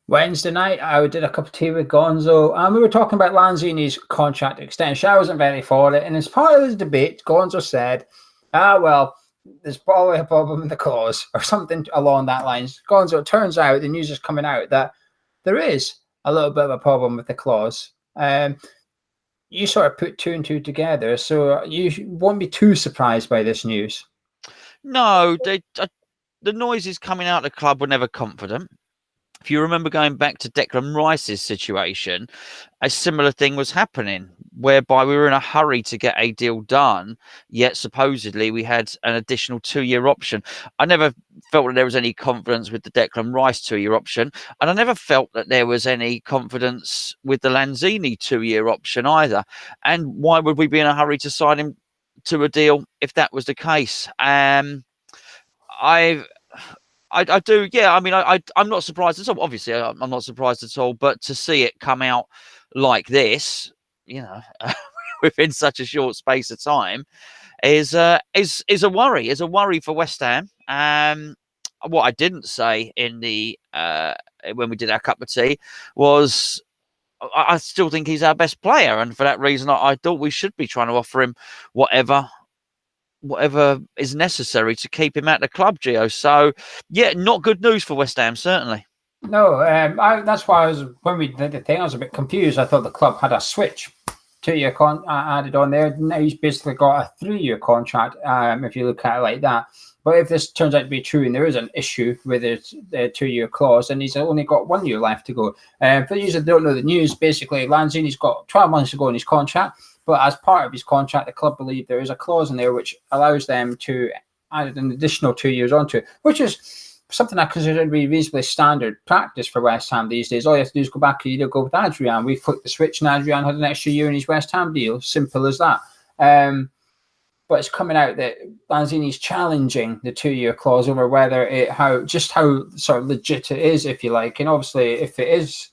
Wednesday night, I did a cup of tea with Gonzo, and we were talking about Lanzini's contract extension. I wasn't very for it, and as part of the debate, Gonzo said, well, there's probably a problem in the clause, or something along that lines. Gonzo, it turns out the news is coming out that there is a little bit of a problem with the clause. You sort of put two and two together, so you won't be too surprised by this news. No, the noises coming out of the club were never confident. If you remember going back to Declan Rice's situation, a similar thing was happening, whereby we were in a hurry to get a deal done, yet supposedly we had an additional 2-year option. I never felt that there was any confidence with the Declan Rice 2-year option, and I never felt that there was any confidence with the Lanzini 2-year option either. And why would we be in a hurry to sign him to a deal if that was the case? I do, yeah. I mean, I'm not surprised at all. Obviously, I'm not surprised at all. But to see it come out like this, within such a short space of time, is a worry. Is a worry for West Ham. What I didn't say in the when we did our cup of tea was I still think he's our best player, and for that reason, I thought we should be trying to offer him whatever is necessary to keep him at the club, Geo. So, yeah, not good news for West Ham, certainly. No, that's why when we did the thing, I was a bit confused. I thought the club had a switch 2-year added on there. Now he's basically got a 3-year contract, if you look at it like that. But if this turns out to be true and there is an issue with the 2-year clause, then he's only got 1 year left to go. For those that don't know the news, basically Lanzini's got 12 months to go in his contract. But as part of his contract, the club believe there is a clause in there which allows them to add an additional 2 years onto it, which is something I consider to be reasonably standard practice for West Ham these days. All you have to do is go back and either go with Adrian. We flipped the switch and Adrian had an extra year in his West Ham deal. Simple as that. But it's coming out that Lanzini's challenging the 2-year clause over whether how sort of legit it is, if you like. And obviously, if it is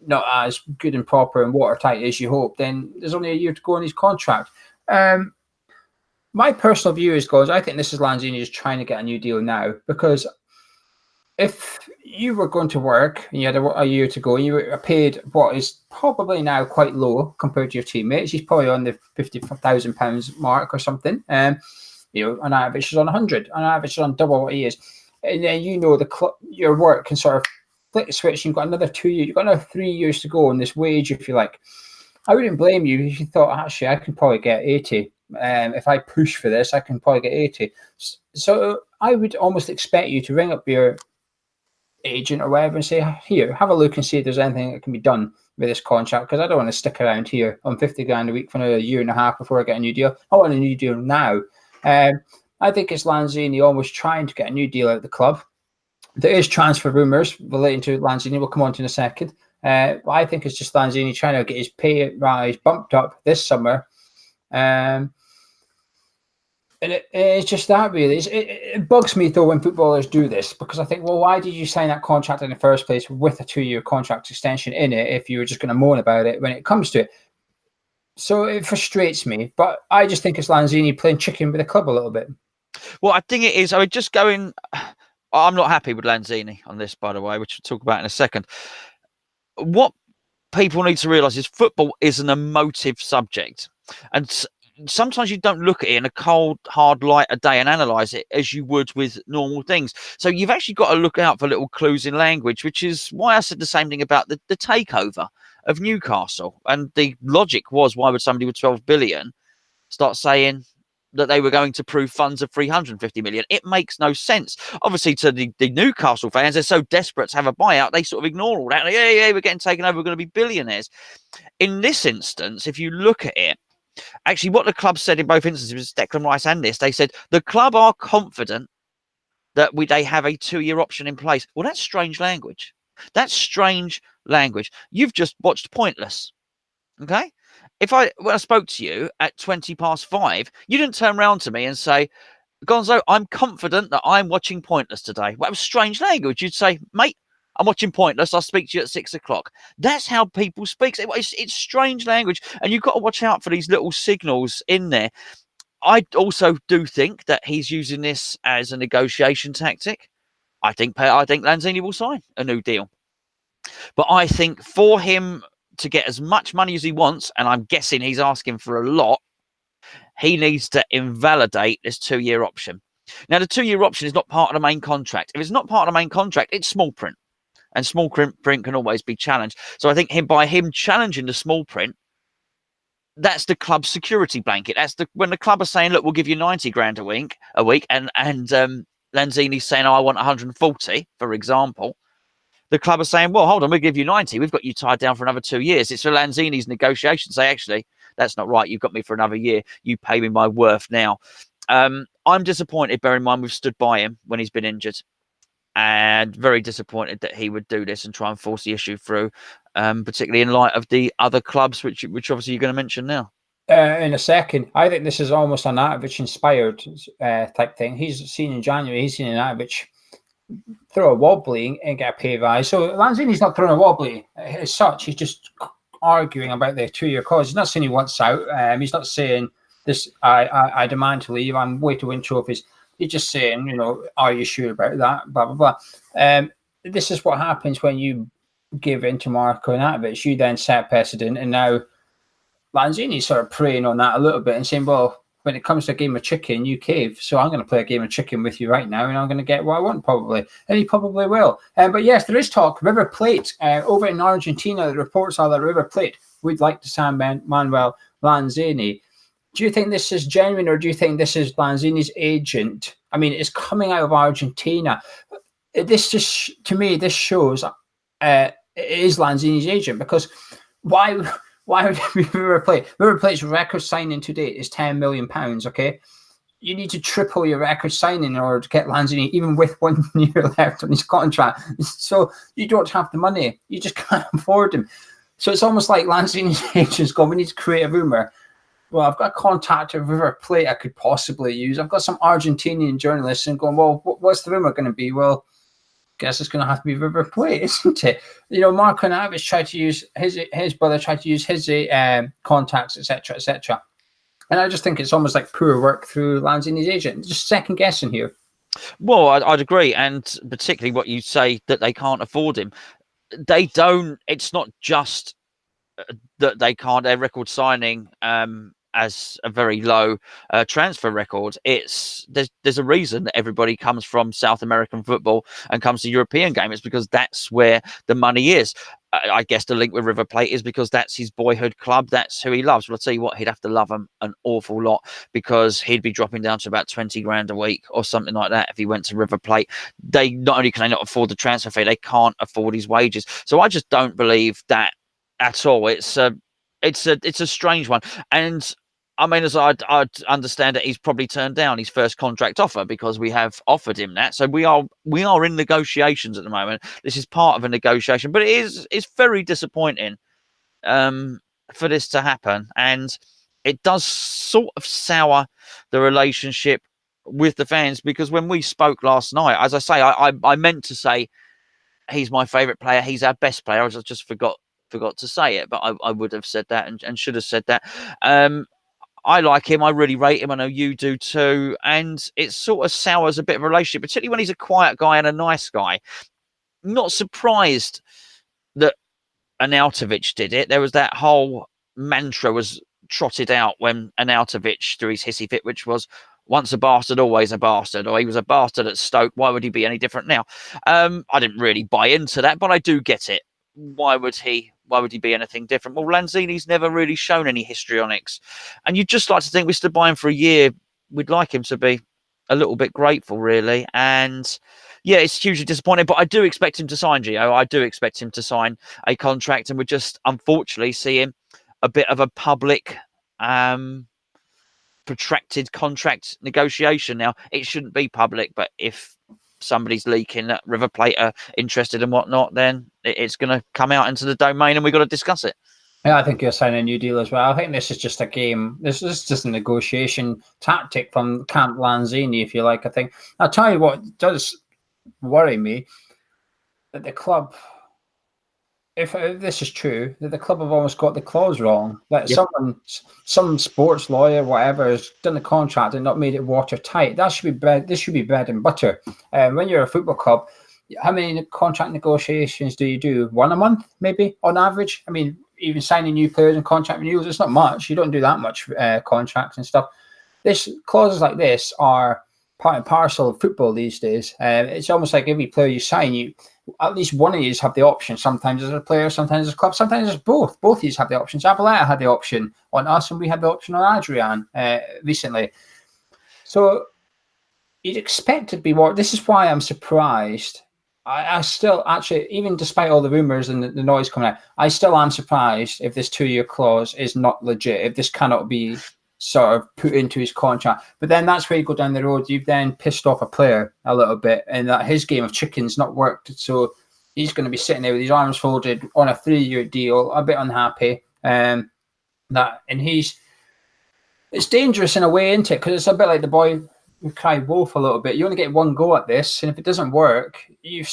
not as good and proper and watertight as you hope, then there's only a year to go in his contract. My personal view is, guys, I think this is Lanzini just trying to get a new deal now, because if you were going to work and you had a year to go and you were paid what is probably now quite low compared to your teammates, he's probably on the £50,000 mark or something. On average is on 100, on average is on double what he is. And then your work can sort of flick the switch. You've got another 2 years, you've got another 3 years to go on this wage, if you like. I wouldn't blame you if you thought, actually, I can probably get 80. If I push for this, I can probably get 80. So I would almost expect you to ring up your agent or whatever and say, here, have a look and see if there's anything that can be done with this contract, because I don't want to stick around here on 50 grand a week for another year and a half before I get a new deal. I want a new deal now. I think it's Lanzini almost trying to get a new deal out of the club. There is transfer rumours relating to Lanzini. We'll come on to in a second. But I think it's just Lanzini trying to get his pay rise bumped up this summer. And it's just that, really. It bugs me, though, when footballers do this, because I think, well, why did you sign that contract in the first place with a 2-year contract extension in it if you were just going to moan about it when it comes to it? So it frustrates me, but I just think it's Lanzini playing chicken with the club a little bit. Well, I think it is. I mean, just going... I'm not happy with Lanzini on this, by the way, which we'll talk about in a second. What people need to realise is football is an emotive subject. And sometimes you don't look at it in a cold, hard light a day and analyse it as you would with normal things. So you've actually got to look out for little clues in language, which is why I said the same thing about the takeover of Newcastle. And the logic was, why would somebody with 12 billion start saying that they were going to prove funds of 350 million? It makes no sense. Obviously, to the Newcastle fans, they're so desperate to have a buyout, they sort of ignore all that. Yeah, we're getting taken over, we're going to be billionaires. In this instance, if you look at it, actually what the club said in both instances, was Declan Rice and this, they said the club are confident that they have a 2-year option in place. Well, that's strange language. That's strange language. You've just watched Pointless, okay? When I spoke to you at 5:20, you didn't turn around to me and say, Gonzo, I'm confident that I'm watching Pointless today. Well, that was strange language. You'd say, mate, I'm watching Pointless. I'll speak to you at 6 o'clock. That's how people speak. It's strange language. And you've got to watch out for these little signals in there. I also do think that he's using this as a negotiation tactic. I think Lanzini will sign a new deal. But I think for him to get as much money as he wants, and I'm guessing he's asking for a lot, he needs to invalidate this 2-year option. Now, the 2-year option is not part of the main contract. If it's not part of the main contract, it's small print. And small print can always be challenged. So I think by him challenging the small print, that's the club's security blanket. That's when the club are saying, look, we'll give you 90 grand a week, and Lanzini's saying, oh, I want 140, for example. The club are saying, well, hold on, we'll give you 90. We've got you tied down for another 2 years. It's for Lanzini's negotiation. Say, actually, that's not right. You've got me for another year. You pay me my worth now. I'm disappointed, bear in mind, we've stood by him when he's been injured. And very disappointed that he would do this and try and force the issue through, particularly in light of the other clubs, which obviously you're going to mention now. In a second, I think this is almost an Anatovich-inspired type thing. He's seen in January, he's seen Anatovich throw a wobbly and get a pay rise. So Lanzini's not throwing a wobbly as such. He's just arguing about the 2-year clause. He's not saying he wants out. He's not saying this. I demand to leave. I'm way to win trophies. He's just saying, you know, are you sure about that? Blah blah blah. This is what happens when you give in to Marko Anatovich. You then set precedent, and now Lanzini's sort of preying on that a little bit and saying, well, when it comes to a game of chicken, you cave. So I'm going to play a game of chicken with you right now, and I'm going to get what I want, probably. And he probably will. But yes, there is talk. River Plate, over in Argentina, the reports are that River Plate would like to sign Manuel Lanzini. Do you think this is genuine, or do you think this is Lanzini's agent? I mean, it's coming out of Argentina. This just, to me, this shows it is Lanzini's agent, because why would River Plate? River Plate's record signing to date is £10 million, okay? You need to triple your record signing in order to get Lanzini, even with 1 year left on his contract. So you don't have the money. You just can't afford him. So it's almost like Lanzini's agent's gone, we need to create a rumour. Well, I've got a contact at River Plate I could possibly use. I've got some Argentinian journalists and going, well, what's the rumour going to be? Well, guess it's going to have to be River Plate, isn't it? You know, Marko Anatovich tried to use his brother tried to use his contacts, etc., etc. And I just think it's almost like poor work through Lanzini's agent. Just second guessing here. Well, I'd agree, and particularly what you say that they can't afford him. They don't. It's not just that they can't. Their record signing as a very low transfer record. There's a reason that everybody comes from South American football and comes to European game. It's because that's where the money is. I guess the link with River Plate is because that's his boyhood club. That's who he loves. Well, I'll tell you what, he'd have to love them an awful lot, because he'd be dropping down to about 20 grand a week or something like that if he went to River Plate. They not only can they not afford the transfer fee, they can't afford his wages. So I just don't believe that at all. It's a strange one. And I mean, as I'd understand it, he's probably turned down his first contract offer because we have offered him that. So we are in negotiations at the moment. This is part of a negotiation, but it's very disappointing for this to happen, and it does sort of sour the relationship with the fans, because when we spoke last night, as I say, I meant to say he's my favourite player, he's our best player. I just forgot to say it, but I would have said that and should have said that. I like him. I really rate him. I know you do too. And it sort of sours a bit of a relationship, particularly when he's a quiet guy and a nice guy. Not surprised that Anatovich did it. There was that whole mantra was trotted out when Anatovich threw his hissy fit, which was once a bastard, always a bastard, or he was a bastard at Stoke. Why would he be any different now? I didn't really buy into that, but I do get it. Why would he be anything different? Well, Lanzini's never really shown any histrionics, and you'd just like to think we stood by him for a year. We'd like him to be a little bit grateful, really. And yeah, it's hugely disappointing, but I do expect him to sign, Gio. I do expect him to sign a contract, and we're just unfortunately seeing a bit of a public protracted contract negotiation. Now, it shouldn't be public, but if somebody's leaking that River Plate are interested and whatnot, then it's going to come out into the domain, and we've got to discuss it. Yeah, I think you're signing a new deal as well. I think this is just a game. This is just a negotiation tactic from Camp Lanzini, if you like. I think I'll tell you what does worry me, that the club, if this is true, that the club have almost got the clause wrong. That some sports lawyer, whatever, has done the contract and not made it watertight. That should be bread. This should be bread and butter. When you're a football club, how many contract negotiations do you do? One a month, maybe, on average? I mean, even signing new players and contract renewals, it's not much. You don't do that much contracts and stuff. Clauses like this are part and parcel of football these days. It's almost like every player you sign, at least one of you have the option. Sometimes as a player, sometimes as a club, sometimes as both. Both of you have the option. Zabaleta had the option on us, and we had the option on Adrian recently. So you'd expect it to be more. This is why I'm surprised. I still, actually, even despite all the rumours and the noise coming out, I still am surprised if this 2-year clause is not legit, if this cannot be sort of put into his contract. But then that's where you go down the road. You've then pissed off a player a little bit, and that his game of chicken's not worked. So he's going to be sitting there with his arms folded on a 3-year deal, a bit unhappy. It's dangerous in a way, isn't it? Because it's a bit like the boy who cried wolf a little bit. You only get one go at this, and if it doesn't work, you're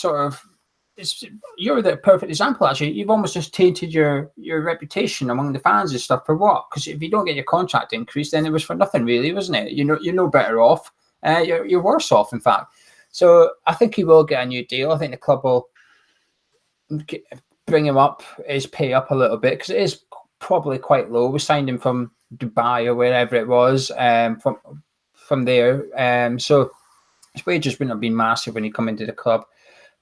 the perfect example. Actually, you've almost just tainted your reputation among the fans and stuff. For what? Because if you don't get your contract increased, then it was for nothing, really, wasn't it? You're no better off. You're worse off, in fact. So I think he will get a new deal. I think the club will bring him up, his pay up a little bit, because it is probably quite low. We signed him from Dubai or wherever it was, from there. So his wages wouldn't have been massive when he come into the club.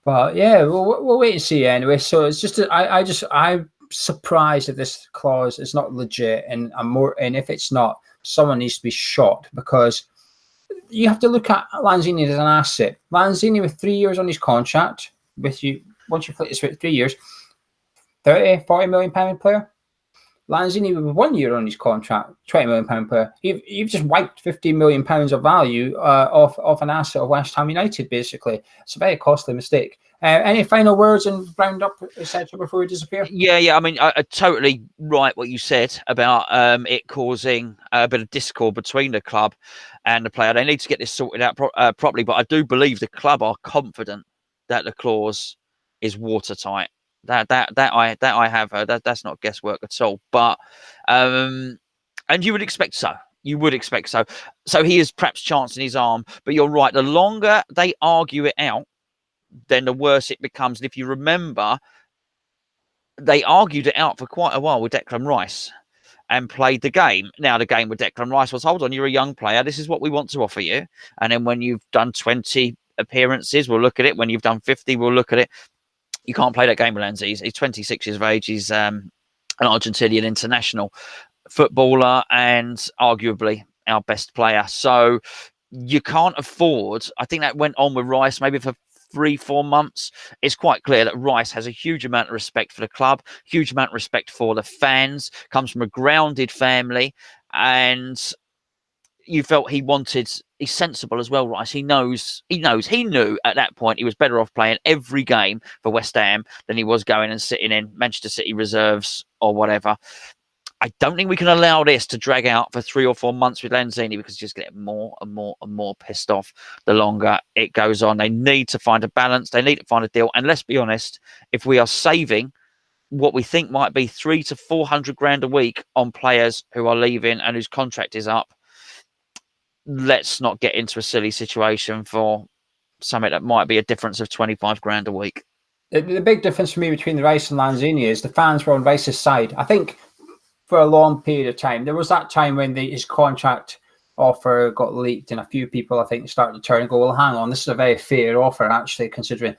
But yeah, we'll wait and see anyway. So it's just I'm surprised if this clause is not legit, and if it's not, someone needs to be shot, because you have to look at Lanzini as an asset. Lanzini with 3 years on his contract with you, once you flip this for 3 years, 40 million pound player. Lanzini with 1 year on his contract, £20 million player. You've just wiped £15 million of value off an asset of West Ham United, basically. It's a very costly mistake. Any final words and round up, etc., before we disappear? Yeah. I mean, I totally right what you said about it causing a bit of discord between the club and the player. They need to get this sorted out properly, but I do believe the club are confident that the clause is watertight. That I have that's not guesswork at all. But and you would expect so. You would expect so. So he is perhaps chancing his arm, but you're right. The longer they argue it out, then the worse it becomes. And if you remember, they argued it out for quite a while with Declan Rice and played the game. Now, the game with Declan Rice was, hold on, you're a young player. This is what we want to offer you. And then when you've done 20 appearances, we'll look at it. When you've done 50, we'll look at it. You can't play that game with Lanzini. He's 26 years of age. He's an Argentinian international footballer and arguably our best player. So you can't afford, I think that went on with Rice maybe for 3-4 months. It's quite clear that Rice has a huge amount of respect for the club, huge amount of respect for the fans, comes from a grounded family, and you felt he's sensible as well, Rice. He knew at that point he was better off playing every game for West Ham than he was going and sitting in Manchester City reserves or whatever. I don't think we can allow this to drag out for 3 or 4 months with Lanzini, because you just get more and more and more pissed off the longer it goes on. They need to find a balance. They need to find a deal. And let's be honest, if we are saving what we think might be 300 to 400 grand a week on players who are leaving and whose contract is up, let's not get into a silly situation for something that might be a difference of 25 grand a week. The big difference for me between the Rice and Lanzini is the fans were on Rice's side. I think for a long period of time, there was that time when his contract offer got leaked, and a few people, I think, started to turn and go, well, hang on, this is a very fair offer, actually, considering.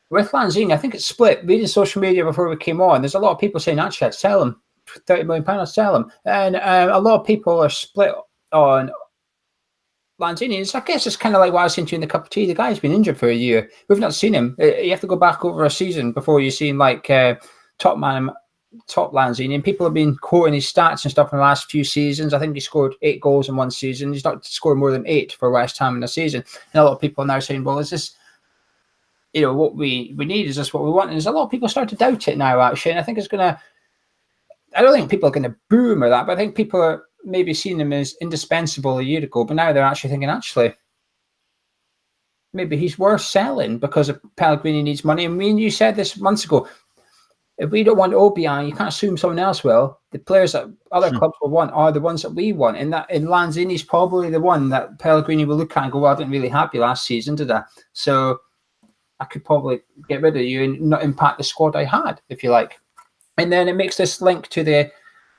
With Lanzini, I think it's split. Reading social media before we came on, there's a lot of people saying, actually, I'd sell him. £30 million, I'd sell him. And a lot of people are split on Lanzini. I guess it's kind of like what I was saying to you in the cup of tea. The guy's been injured for a year. We've not seen him. You have to go back over a season before you've seen top Lanzini, and people have been quoting his stats and stuff in the last few seasons. I think he scored 8 goals in one season. He's not scored more than 8 for West Ham in a season. And a lot of people are now saying, well, is this, what we need? Is this what we want? And there's a lot of people start to doubt it now, actually. And I think I don't think people are going to boo him or that, but I think people are maybe seeing him as indispensable a year ago, but now they're actually thinking, actually, maybe he's worth selling because Pellegrini needs money. I mean, you said this months ago. If we don't want Obiang, you can't assume someone else will. The players that other clubs will want are the ones that we want. And Lanzini's probably the one that Pellegrini will look at and go, well, I didn't really have you last season, did I? So I could probably get rid of you and not impact the squad I had, if you like. And then it makes this link to the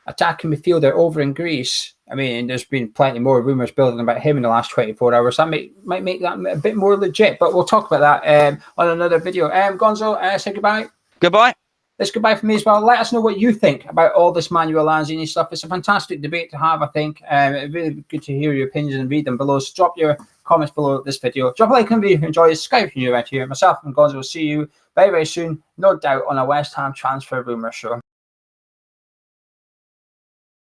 attacking midfielder over in Greece. I mean, there's been plenty more rumours building about him in the last 24 hours. That might make that a bit more legit, but we'll talk about that on another video. Gonzo, say goodbye. Goodbye. It's goodbye from me as well. Let us know what you think about all this Manuel Lanzini stuff. It's a fantastic debate to have, I think. It's really good to hear your opinions and read them below. So drop your comments below this video. Drop a like on the video if you enjoy it. Subscribe if you're new around here. Myself and Gonzo will see you very, very soon, no doubt, on a West Ham transfer rumour show.